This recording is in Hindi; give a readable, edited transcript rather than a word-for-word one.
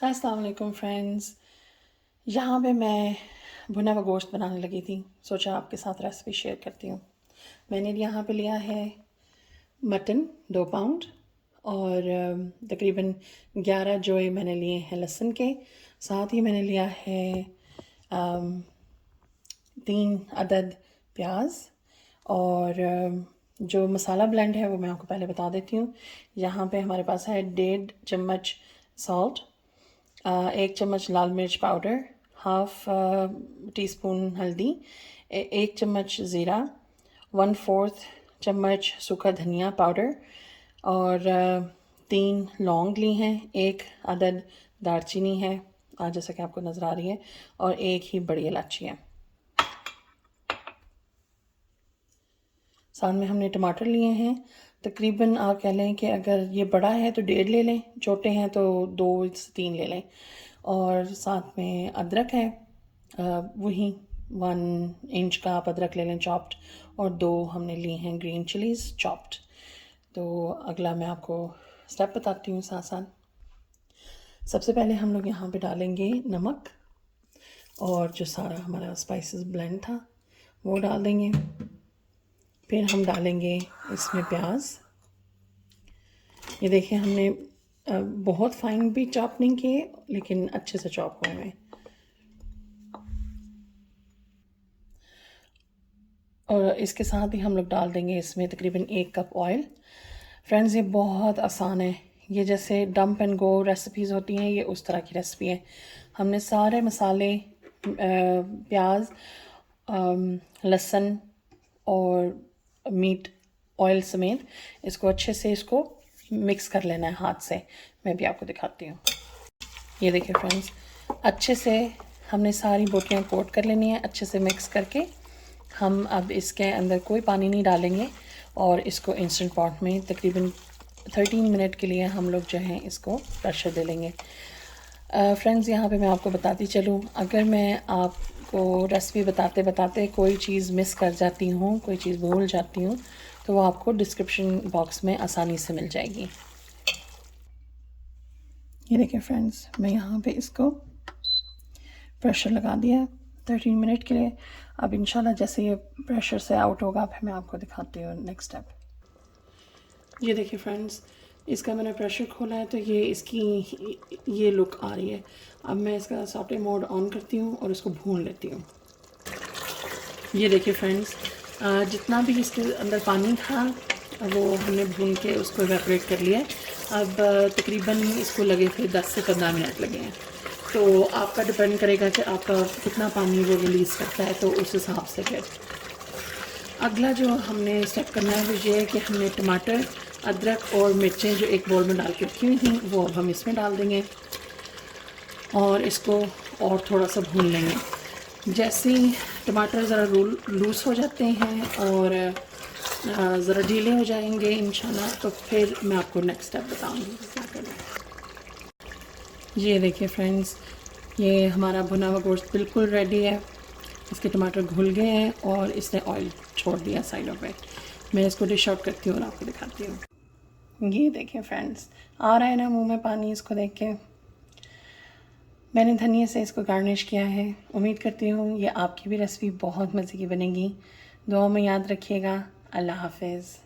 अस्सलाम वालेकुम फ्रेंड्स। यहाँ पे मैं भुना हुआ गोश्त बनाने लगी थी, सोचा आपके साथ रेसिपी शेयर करती हूँ। मैंने यहाँ पे लिया है मटन 2 पाउंड और तकरीबन 11 जोए मैंने लिए हैं लहसुन के। साथ ही मैंने लिया है 3 अदद प्याज और जो मसाला ब्लेंड है वो मैं आपको पहले बता देती हूँ। यहाँ पे हमारे पास है 1.5 चम्मच सॉल्ट, 1 चम्मच लाल मिर्च पाउडर, हाफ टी स्पून हल्दी, 1 चम्मच ज़ीरा, 1/4 चम्मच सूखा धनिया पाउडर और 3 लौंग ली हैं, 1 अदद दालचीनी है जैसा कि आपको नज़र आ रही है, और 1 ही बड़ी इलायची है। साथ में हमने टमाटर लिए हैं, तकरीबन आप कह लें कि अगर ये बड़ा है तो 1.5 ले लें, छोटे हैं तो 2 से 3 ले लें। और साथ में अदरक है, वही 1 इंच का आप अदरक ले लें चॉप्ड, और 2 हमने लिए हैं ग्रीन चिलीज़ चॉप्ड। तो अगला मैं आपको स्टेप बताती हूँ साथ साथ। सबसे पहले हम लोग यहाँ पे डालेंगे नमक, और जो सारा हमारा स्पाइसेस ब्लेंड था वो डाल देंगे। फिर हम डालेंगे इसमें प्याज। ये देखिए हमने बहुत फाइन भी चॉप नहीं किए, लेकिन अच्छे से चॉप हुए हैं। और इसके साथ ही हम लोग डाल देंगे इसमें तकरीबन 1 कप ऑयल। फ्रेंड्स, ये बहुत आसान है, ये जैसे डंप एंड गो रेसिपीज़ होती हैं, ये उस तरह की रेसिपी है। हमने सारे मसाले, प्याज, लहसुन और मीट ऑयल समेत इसको अच्छे से इसको मिक्स कर लेना है हाथ से। मैं भी आपको दिखाती हूँ। ये देखिए फ्रेंड्स, अच्छे से हमने सारी बोटियाँ कोट कर लेनी है, अच्छे से मिक्स करके हम अब इसके अंदर कोई पानी नहीं डालेंगे और इसको इंस्टेंट पॉट में तकरीबन 13 मिनट के लिए हम लोग जो हैं इसको प्रेशर दे लेंगे। फ्रेंड्स, यहाँ पे मैं आपको बताती चलूँ, अगर मैं आपको रेसिपी बताते बताते कोई चीज़ मिस कर जाती हूँ, कोई चीज़ भूल जाती हूँ, तो वो आपको डिस्क्रिप्शन बॉक्स में आसानी से मिल जाएगी। ये देखिए फ्रेंड्स, मैं यहाँ पे इसको प्रेशर लगा दिया 13 मिनट के लिए। अब इंशाल्लाह जैसे ये प्रेशर से आउट होगा फिर मैं आपको दिखाती हूँ नेक्स्ट स्टेप। ये देखिए फ्रेंड्स, इसका मैंने प्रेशर खोला है तो ये इसकी ये लुक आ रही है। अब मैं इसका सॉटे मोड ऑन करती हूँ और इसको भून लेती हूँ। ये देखिए फ्रेंड्स, जितना भी इसके अंदर पानी था वो हमने भून के उसको इवेपोरेट कर लिया। अब तकरीबन इसको लगे थे 10 से 15 मिनट लगे हैं। तो आपका डिपेंड करेगा कि आपका कितना पानी वो रिलीज़ करता है, तो उस हिसाब से फिर अगला जो हमने स्टेप करना है वो ये है कि हमने टमाटर, अदरक और मिर्चें जो एक बाउल में डाल के रखी हुई थी वो अब हम इसमें डाल देंगे और इसको और थोड़ा सा भून लेंगे। जैसे ही टमाटर ज़रा लूज़ हो जाते हैं और ज़रा ढीले हो जाएंगे इंशाल्लाह, तो फिर मैं आपको नेक्स्ट स्टेप बताऊंगी क्या करना है। ये देखिए फ्रेंड्स, ये हमारा भुना हुआ गोश्त बिल्कुल रेडी है। इसके टमाटर घुल गए हैं और इसने ऑयल छोड़ दिया साइडों पे। मैं इसको डिश आउट करती हूँ और आपको दिखाती हूँ। ये देखिए फ्रेंड्स, आ रहा है ना मुंह में पानी इसको देख के। मैंने धनिया से इसको गार्निश किया है। उम्मीद करती हूँ ये आपकी भी रेसिपी बहुत मज़े की बनेगी। दुआ में याद रखिएगा। अल्लाह हाफिज़।